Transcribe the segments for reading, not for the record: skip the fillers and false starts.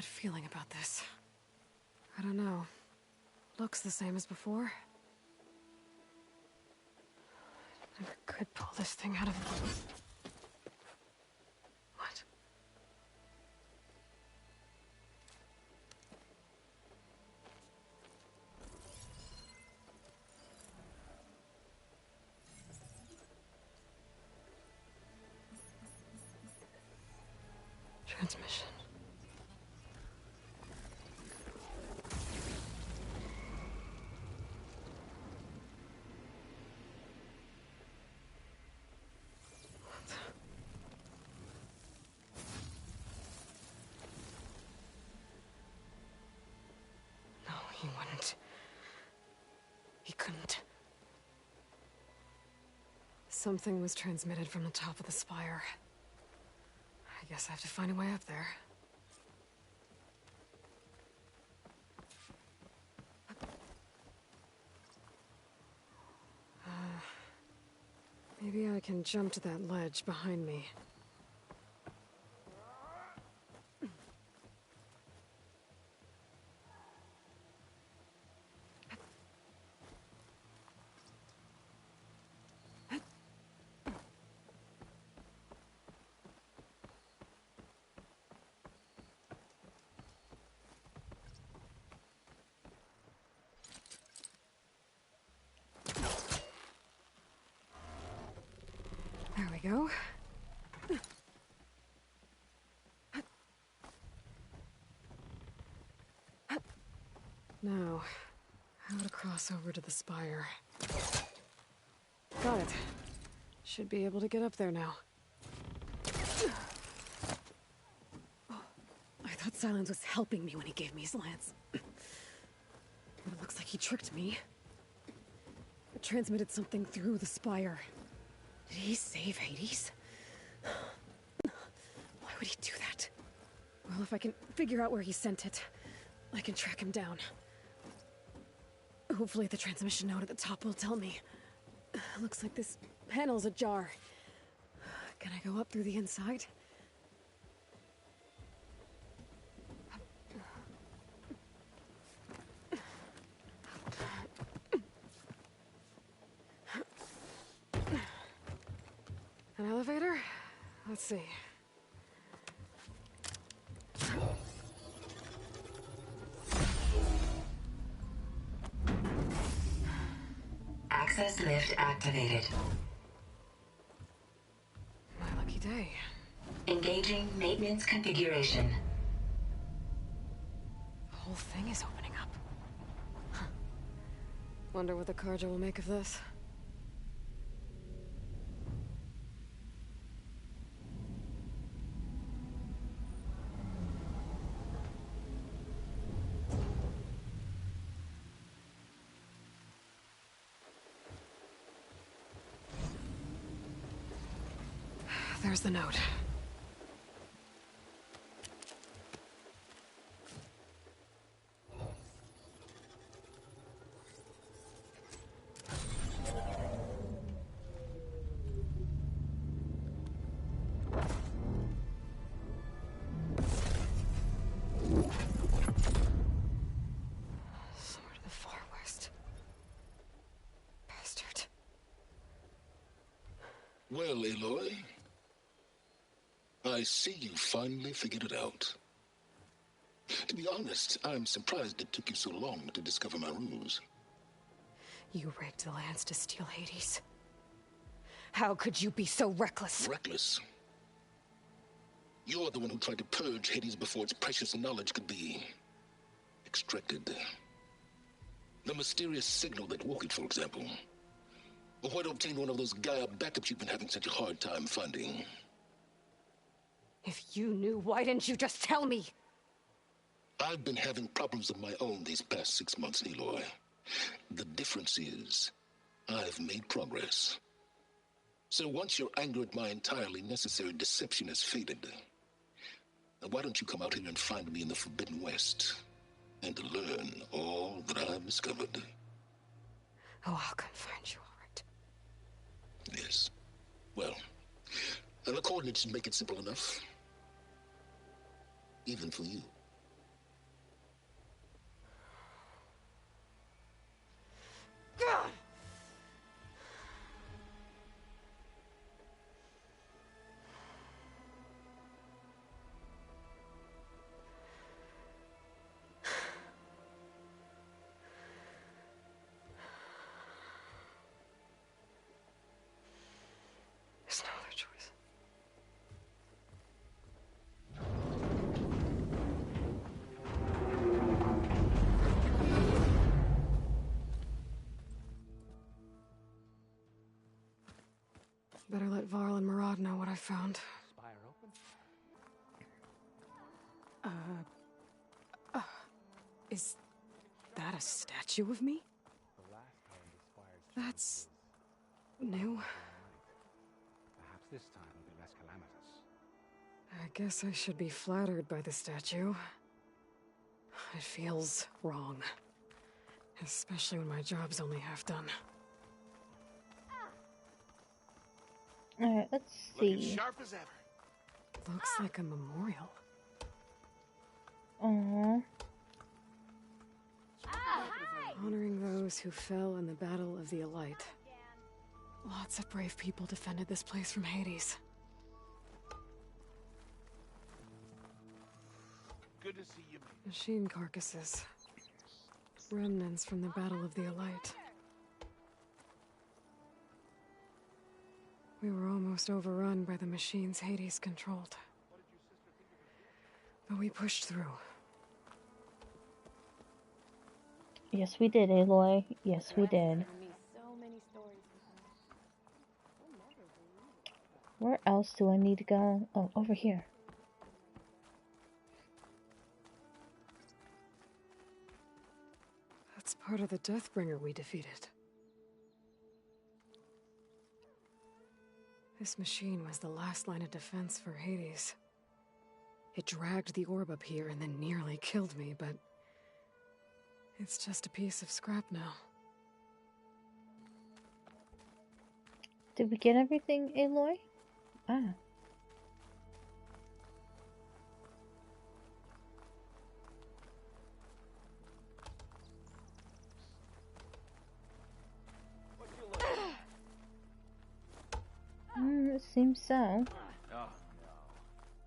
bad feeling about this. I don't know. Looks the same as before. Never could pull this thing out of... What? Transmission. No, he wouldn't. He couldn't. Something was transmitted from the top of the spire. I guess I have to find a way up there. Maybe I can jump to that ledge behind me. There we go. Now, how to cross over to the spire. Got it. Should be able to get up there now. Oh, I thought Silence was helping me when he gave me his lance. But it looks like he tricked me. It transmitted something through the spire. Did he save Hades? Why would he do that? Well, if I can figure out where he sent it, I can track him down. Hopefully the transmission note at the top will tell me. Looks like this panel's ajar. Can I go up through the inside? An elevator? Let's see. Access lift activated. My lucky day. Engaging maintenance configuration. The whole thing is opening up. Huh. Wonder what the Carja will make of this. There's the note. Somewhere to the far west. Bastard. Well, Aloy, I see you finally figured it out. To be honest, I'm surprised it took you so long to discover my ruse. You rigged the lance to steal Hades. How could you be so reckless? Reckless? You're the one who tried to purge Hades before its precious knowledge could be extracted. The mysterious signal that woke it, for example. Or why to obtain one of those Gaia backups you've been having such a hard time finding. If you knew, why didn't you just tell me? I've been having problems of my own these past 6 months, Aloy. The difference is, I've made progress. So once your anger at my entirely necessary deception has faded, why don't you come out here and find me in the Forbidden West, and learn all that I've discovered? Oh, I'll come find you, all right. Yes. Well, and the coordinates should make it simple enough. Even for you. I found. Spire open? Is that a statue of me? The last time the spire's That's was new. night. Perhaps this time will be less calamitous. I guess I should be flattered by the statue. It feels wrong. Especially when my job's only half done. Alright, let's Looking see. sharp as ever. Looks like a memorial. Aww. Honoring those who fell in the Battle of the Elite. Lots of brave people defended this place from Hades. Good to see you. Machine carcasses. Remnants from the Battle of the Elite. We were almost overrun by the machines Hades controlled. But we pushed through. Yes, we did, Aloy. Yes, we did. Where else do I need to go? Oh, over here. That's part of the Deathbringer we defeated. This machine was the last line of defense for Hades. It dragged the orb up here and then nearly killed me, but it's just a piece of scrap now. Did we get everything, Aloy? Ah. It seems so. Oh, no.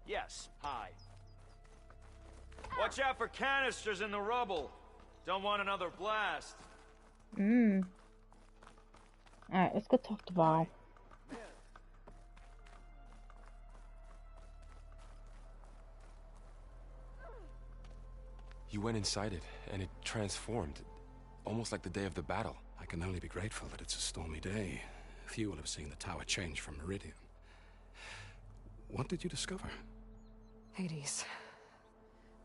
Yes, hi. Watch out for canisters in the rubble. Don't want another blast. Alright, let's go talk to Val. You went inside it, and it transformed. Almost like the day of the battle. I can only be grateful that it's a stormy day. Few will have seen the tower change from Meridian. What did you discover? Hades.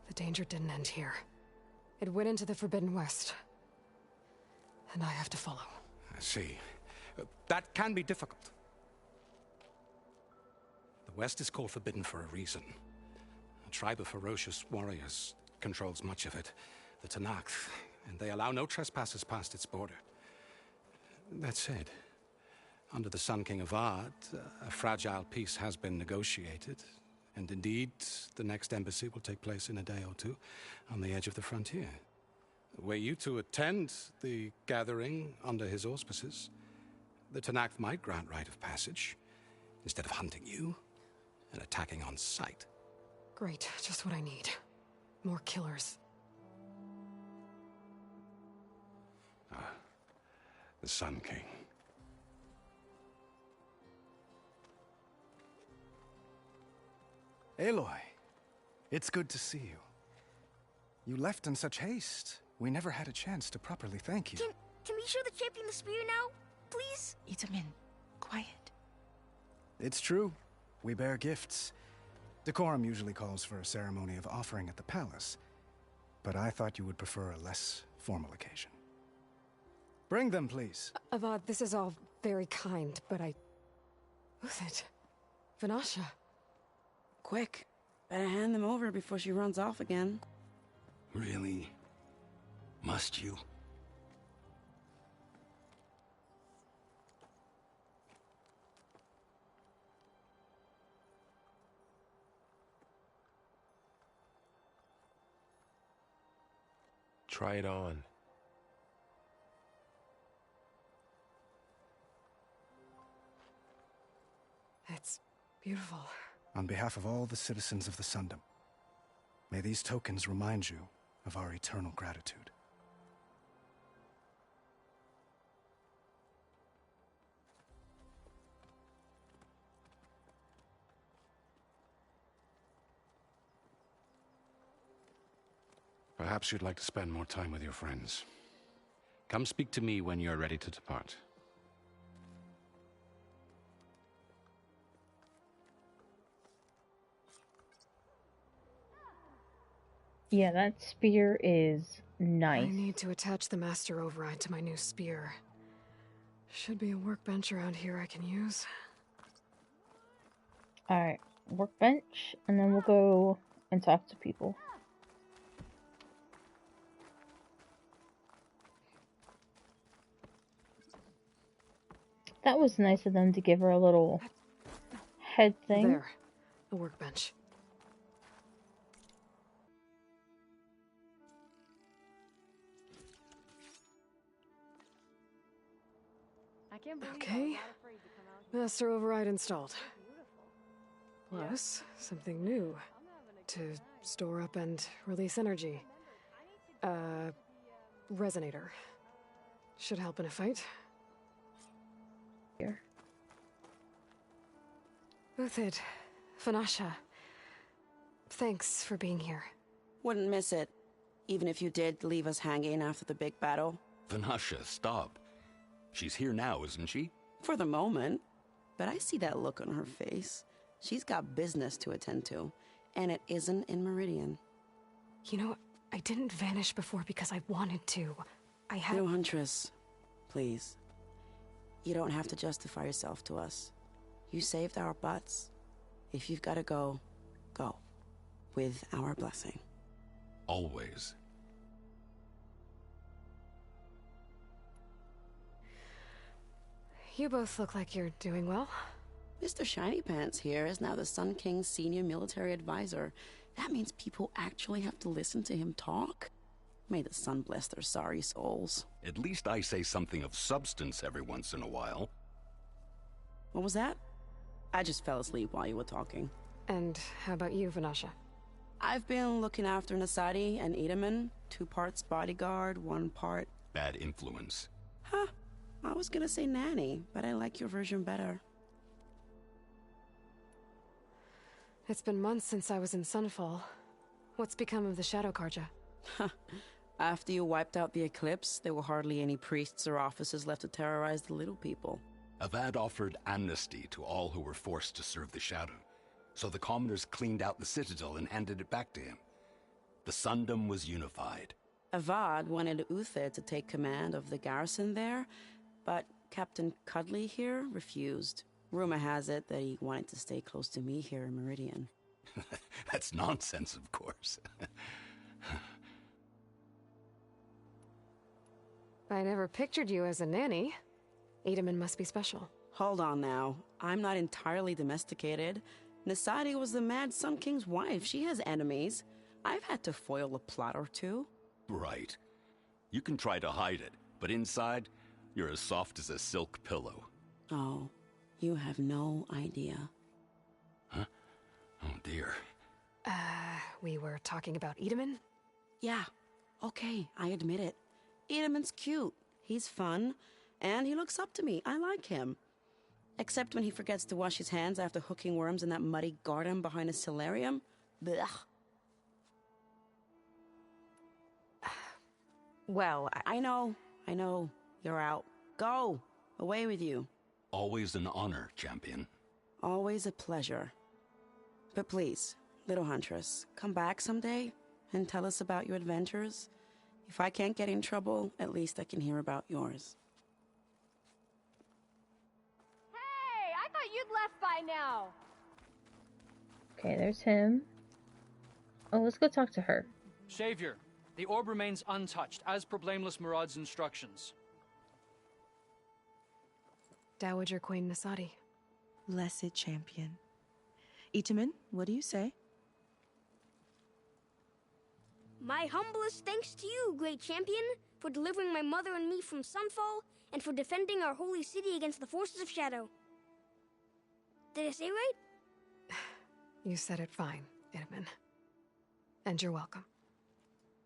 The danger didn't end here. It went into the Forbidden West. And I have to follow. I see. That can be difficult. The West is called Forbidden for a reason. A tribe of ferocious warriors controls much of it. The Tenakth, and they allow no trespassers past its border. That said, under the Sun King Avad, a fragile peace has been negotiated, and indeed, the next embassy will take place in a day or two on the edge of the frontier. Were you to attend the gathering under his auspices, the Tenakth might grant right of passage, instead of hunting you and attacking on sight. Great, just what I need. More killers. The Sun King. Aloy, it's good to see you. You left in such haste. We never had a chance to properly thank you. Can we show the champion the spear now? Please? Itamin, quiet. It's true. We bear gifts. Decorum usually calls for a ceremony of offering at the palace, but I thought you would prefer a less formal occasion. Bring them, please. Avad, this is all very kind, but Who's it? Vanasha. Quick, better hand them over before she runs off again. Really? Must you? Try it on. It's beautiful. On behalf of all the citizens of the Sundom, may these tokens remind you of our eternal gratitude. Perhaps you'd like to spend more time with your friends. Come speak to me when you're ready to depart. Yeah, that spear is I nice. need to attach the master override to my new spear. Should be a workbench around here I can use. Alright, workbench, and then we'll go and talk to people. That was nice of them to give her a little head thing. There, the workbench. Okay, master override installed. Plus, something new. To store up and release energy. Resonator. Should help in a fight. Here. Uthid, Vanasha. Thanks for being here. Wouldn't miss it, even if you did leave us hanging after the big battle. Vanasha, stop. She's here now, isn't she? For the moment. But I see that look on her face. She's got business to attend to, and it isn't in Meridian. You know, I didn't vanish before because I wanted to. I had... No, Huntress. Please. You don't have to justify yourself to us. You saved our butts. If you've got to go, go. With our blessing. Always. You both look like you're doing well. Mr. Shiny Pants here is now the Sun King's senior military advisor. That means people actually have to listen to him talk? May the sun bless their sorry souls. At least I say something of substance every once in a while. What was that? I just fell asleep while you were talking. And how about you, Vanasha? I've been looking after Nasadi and Edaman. 2 parts bodyguard, 1 part... Bad influence. Huh. I was gonna say nanny, but I like your version better. It's been months since I was in Sunfall. What's become of the Shadow Karja? After you wiped out the Eclipse, there were hardly any priests or officers left to terrorize the little people. Avad offered amnesty to all who were forced to serve the Shadow, so the commoners cleaned out the Citadel and handed it back to him. The Sundom was unified. Avad wanted Uthid to take command of the garrison there, but Captain Cudley here refused. Rumor has it that he wanted to stay close to me here in Meridian. That's nonsense, of course. I never pictured you as a nanny. Edaman must be special. Hold on now. I'm not entirely domesticated. Nasadi was the Mad Sun King's wife. She has enemies. I've had to foil a plot or two. Right. You can try to hide it, but inside, you're as soft as a silk pillow. Oh, you have no idea. Huh? Oh dear. We were talking about Edaman? Yeah. Okay, I admit it. Edaman's cute. He's fun. And he looks up to me. I like him. Except when he forgets to wash his hands after hooking worms in that muddy garden behind a solarium. Blech. Well, I know. You're out. Go. Away with you. Always an honor, champion. Always a pleasure. But please, little Huntress, come back someday and tell us about your adventures. If I can't get in trouble, at least I can hear about yours. Hey, I thought you'd left by now. Okay, there's him. Oh, let's go talk to her. Savior, the orb remains untouched, as per Blameless Murad's instructions. Dowager Queen Nasadi. Blessed champion. Itaman, what do you say? My humblest thanks to you, great champion, for delivering my mother and me from Sunfall, and for defending our holy city against the forces of Shadow. Did I say right? You said it fine, Edaman. And you're welcome.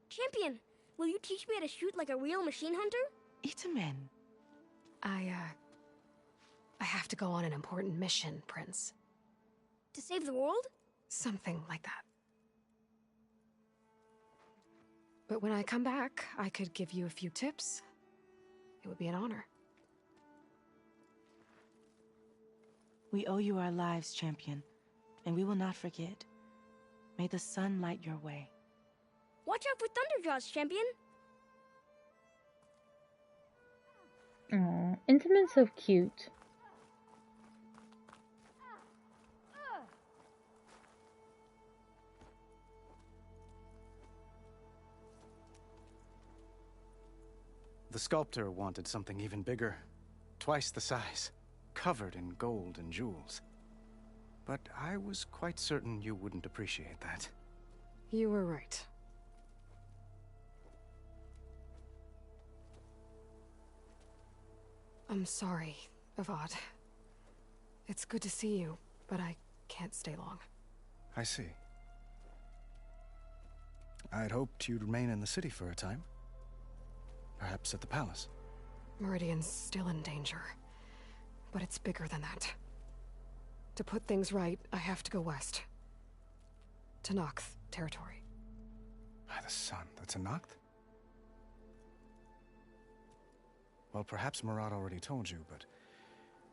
Champion, will you teach me how to shoot like a real machine hunter? Itaman. I have to go on an important mission, Prince. To save the world? Something like that. But when I come back, I could give you a few tips. It would be an honor. We owe you our lives, champion, and we will not forget. May the sun light your way. Watch out for Thunderjaws, champion. Aw, Intamin's so cute. The sculptor wanted something even bigger, twice the size, covered in gold and jewels. But I was quite certain you wouldn't appreciate that. You were right. I'm sorry, Avad. It's good to see you, but I can't stay long. I see. I'd hoped you'd remain in the city for a time. Perhaps at the palace. Meridian's still in danger, but it's bigger than that. To put things right, I have to go west. To Noct territory. By the sun, that's a Noct? Well, perhaps Murad already told you, but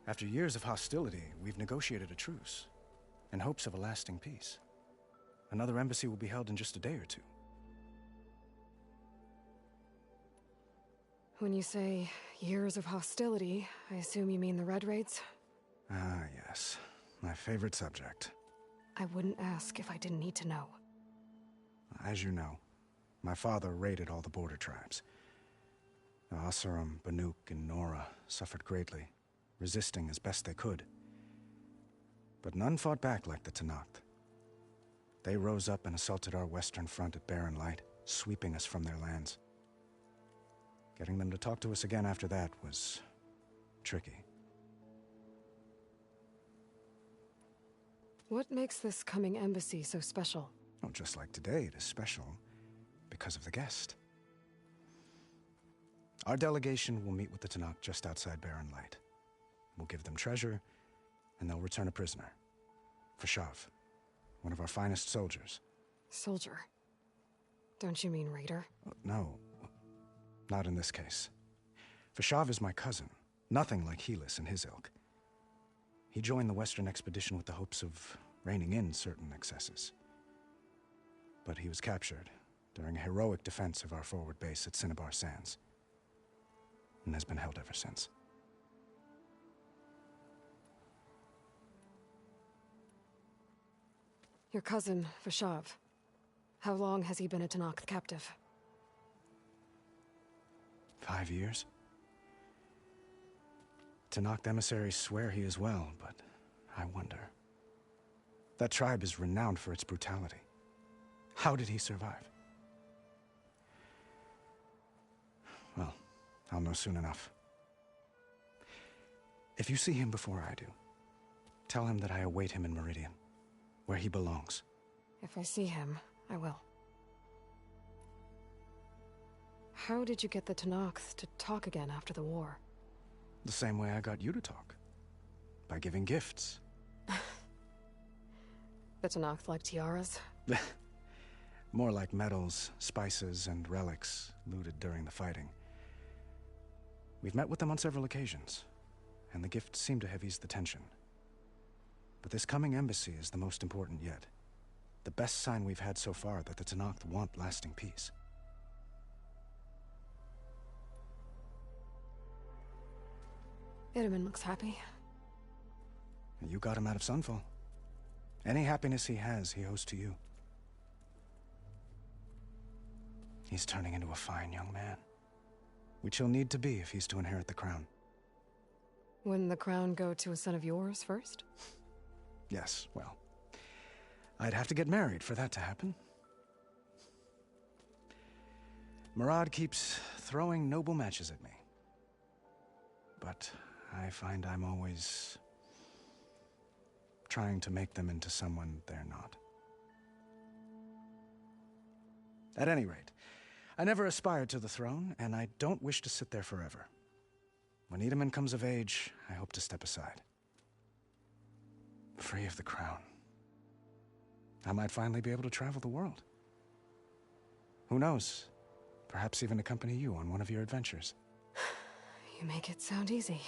after years of hostility, we've negotiated a truce, in hopes of a lasting peace. Another embassy will be held in just a day or two. When you say years of hostility, I assume you mean the Red Raids? Ah, yes. My favorite subject. I wouldn't ask if I didn't need to know. As you know, my father raided all the border tribes. The Oseram, Banuk, and Nora suffered greatly, resisting as best they could. But none fought back like the Tenakth. They rose up and assaulted our western front at Barren Light, sweeping us from their lands. Getting them to talk to us again after that was tricky. What makes this coming embassy so special? Oh, just like today, it is special because of the guest. Our delegation will meet with the Tenakth just outside Barren Light. We'll give them treasure, and they'll return a prisoner. Fashav, one of our finest soldiers. Soldier? Don't you mean raider? No, not in this case. Fashav is my cousin, nothing like Helis and his ilk. He joined the Western expedition with the hopes of reining in certain excesses. But he was captured during a heroic defense of our forward base at Cinnabar Sands, and has been held ever since. Your cousin, Fashav. How long has he been a Tenakth captive? 5 years. Tenakth emissaries swear he is well, but I wonder. That tribe is renowned for its brutality. How did he survive? Well, I'll know soon enough. If you see him before I do, tell him that I await him in Meridian, where he belongs. If I see him, I will. How did you get the Tenakth to talk again after the war? The same way I got you to talk. By giving gifts. The Tenakth like tiaras? More like medals, spices, and relics looted during the fighting. We've met with them on several occasions, and the gifts seem to have eased the tension. But this coming embassy is the most important yet. The best sign we've had so far that the Tenakth want lasting peace. Itamen looks happy. You got him out of Sunfall. Any happiness he has, he owes to you. He's turning into a fine young man, which he'll need to be if he's to inherit the crown. Wouldn't the crown go to a son of yours first? Yes, well, I'd have to get married for that to happen. Murad keeps throwing noble matches at me. But I find I'm always trying to make them into someone they're not. At any rate, I never aspired to the throne, and I don't wish to sit there forever. When Itamen comes of age, I hope to step aside. Free of the crown. I might finally be able to travel the world. Who knows? Perhaps even accompany you on one of your adventures. You make it sound easy.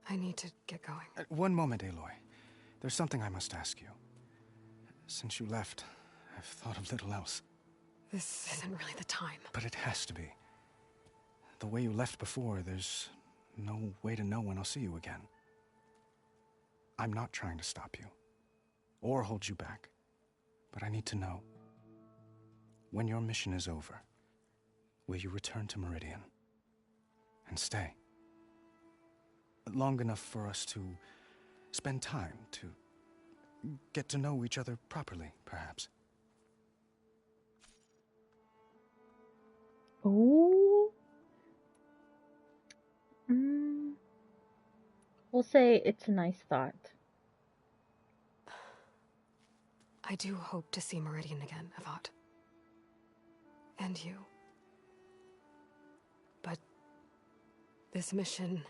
I need to get going. One moment, Aloy. There's something I must ask you. Since you left, I've thought of little else. This isn't really the time. But it has to be. The way you left before, there's no way to know when I'll see you again. I'm not trying to stop you, or hold you back, but I need to know. When your mission is over, will you return to Meridian? And stay? Long enough for us to spend time, to get to know each other properly, perhaps. Oh. We'll say it's a nice thought. I do hope to see Meridian again, Avad. And you. But this mission,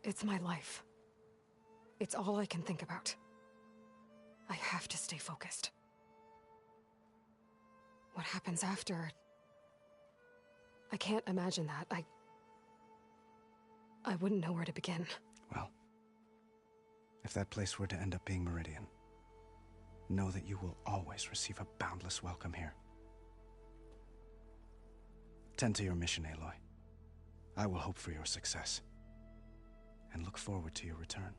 it's my life. It's all I can think about. I have to stay focused. What happens after? I can't imagine that. I wouldn't know where to begin. Well, if that place were to end up being Meridian, know that you will always receive a boundless welcome here. Tend to your mission, Aloy. I will hope for your success, and look forward to your return.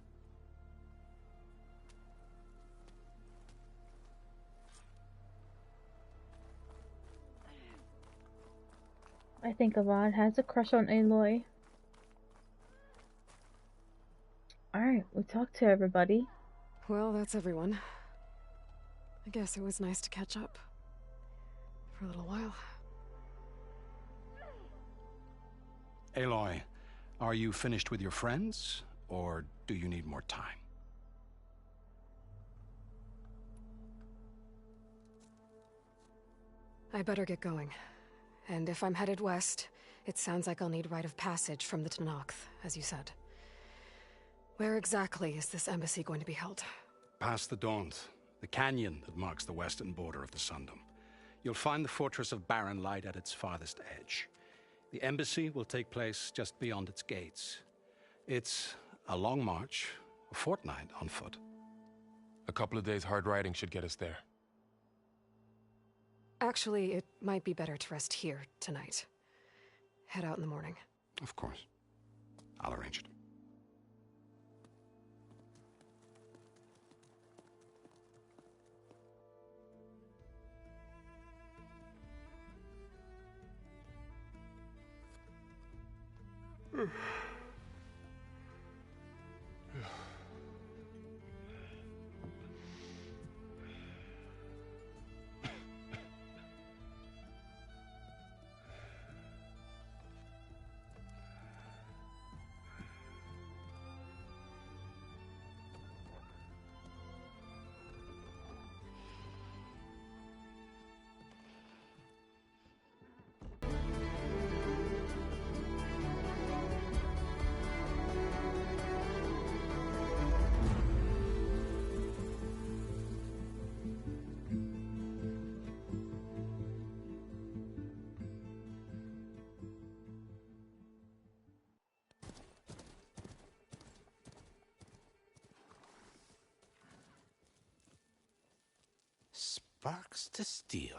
I think Avad has a crush on Aloy. Alright, we talked to everybody. Well, that's everyone. I guess it was nice to catch up. For a little while. Aloy, are you finished with your friends, or do you need more time? I better get going. And if I'm headed west, it sounds like I'll need rite of passage from the Tenakth, as you said. Where exactly is this embassy going to be held? Past the Daunt, the canyon that marks the western border of the Sundom. You'll find the fortress of Barren Light at its farthest edge. The embassy will take place just beyond its gates. It's a long march, a fortnight on foot. A couple of days hard riding should get us there. Actually, it might be better to rest here tonight. Head out in the morning. Of course. I'll arrange it. Sparks to steel.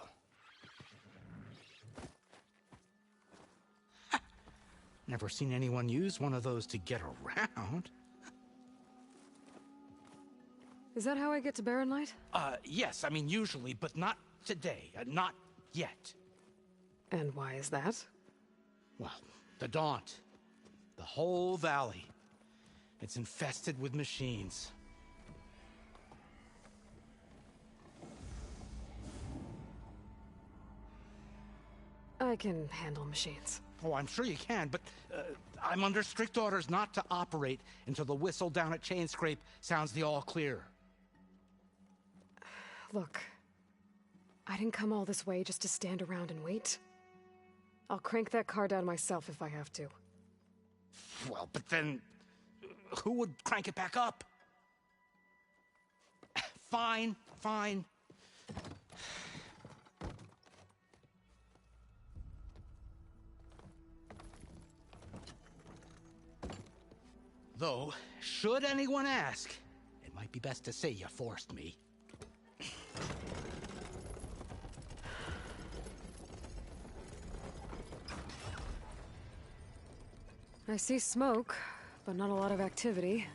Never seen anyone use one of those to get around. Is that how I get to Barren Light? Yes, I mean usually, but not today. Not yet. And why is that? Well, the Daunt. The whole valley. It's infested with machines. I can handle machines. Oh, I'm sure you can, but I'm under strict orders not to operate until the whistle down at Chainscrape sounds the all clear. Look, I didn't come all this way just to stand around and wait. I'll crank that car down myself if I have to. Well, but then who would crank it back up? Fine, fine. Though, should anyone ask, it Might be best to say you forced me. I see smoke, but not a lot of activity.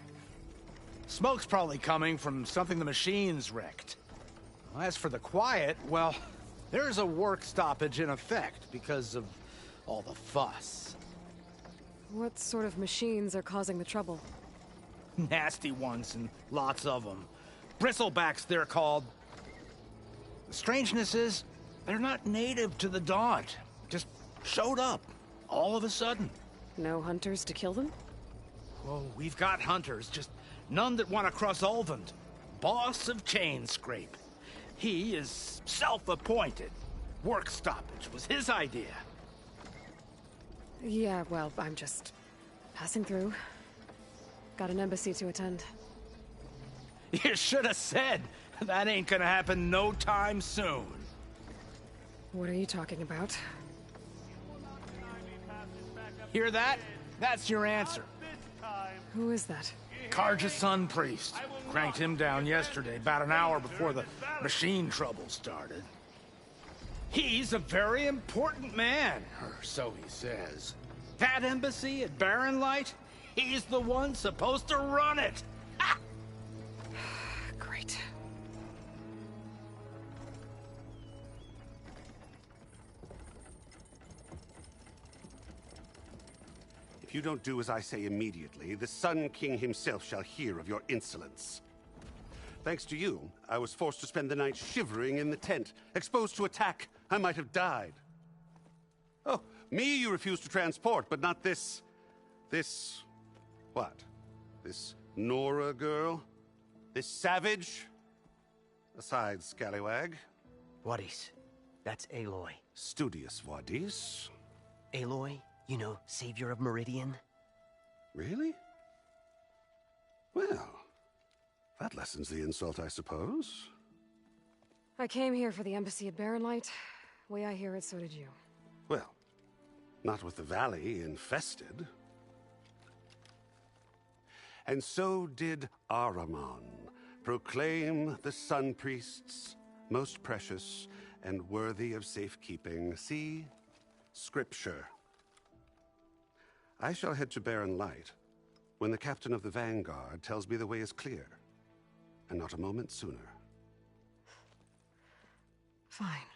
Smoke's probably coming from something the machines wrecked. As for the quiet, well, there's a work stoppage in effect because of all the fuss. What sort of machines are causing the trouble? Nasty ones, and lots of them. Bristlebacks, they're called. The strangeness is, they're not native to the Daunt. Just showed up, all of a sudden. No hunters to kill them? Oh, we've got hunters, just none that want to cross Ulvund. Boss of Chainscrape. He is self-appointed. Work stoppage was his idea. Yeah, well, I'm just passing through. Got an embassy to attend. You should have said. That ain't gonna happen no time soon. What are you talking about? Hear that? That's your answer. Who is that? Carja Sun Priest. Cranked him down yesterday, about an hour before the machine trouble started. He's a very important man, or so he says. That embassy at Barren Light, he's the one supposed to run it. Ha! Great. If you don't do as I say immediately, the Sun King himself shall hear of your insolence. Thanks to you, I was forced to spend the night shivering in the tent. Exposed to attack, I might have died. Oh, me you refuse to transport, but not this... what? This Nora girl? This savage? Aside, scallywag. Wadis. That's Aloy. Studious Wadis. Aloy, you know, savior of Meridian. Really? Well, that lessens the insult, I suppose. I came here for the embassy at Barren Light. Way I hear it, so did you. Well, not with the valley infested. And so did Ahriman proclaim the Sun Priests most precious and worthy of safekeeping. See? Scripture. I shall head to Barren Light when the captain of the Vanguard tells me the way is clear, and not a moment sooner. Fine.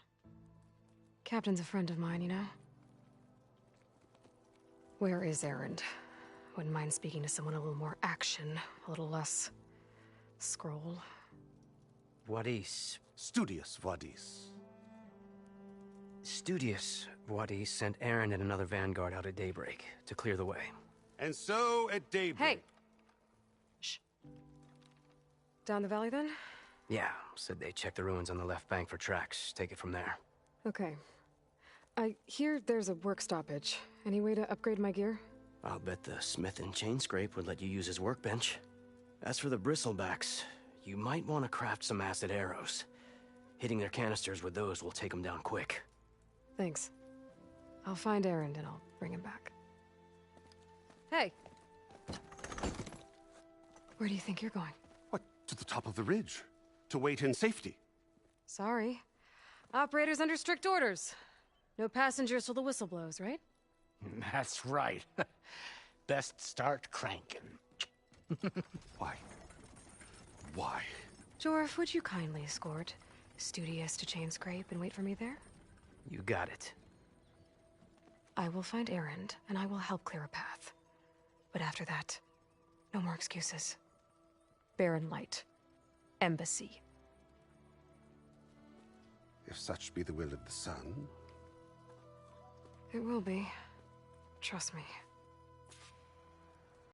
Captain's a friend of mine, you know? Where is Erend? Wouldn't mind speaking to someone a little more action, a little less... scroll. Wadis. Studious Wadis. Studious Wadis sent Aaron and another Vanguard out at daybreak to clear the way. And so at daybreak... Hey! Shh. Down the valley, then? Yeah, said they checked the ruins on the left bank for tracks. Take it from there. Okay. I hear there's a work stoppage. Any way to upgrade my gear? I'll bet the smith in Chainscrape would let you use his workbench. As for the Bristlebacks, you might want to craft some acid arrows. Hitting their canisters with those will take them down quick. Thanks. I'll find Erend and I'll bring him back. Hey! Where do you think you're going? What, to the top of the ridge? To wait in safety? Sorry. Operator's under strict orders. No passengers till the whistle blows, right? That's right. Best start cranking. Why? Why? Jorf, would you kindly escort Studious to Chainscrape and wait for me there? You got it. I will find Erend, and I will help clear a path. But after that, no more excuses. Barren Light. Embassy. If such be the will of the Sun. It will be. Trust me.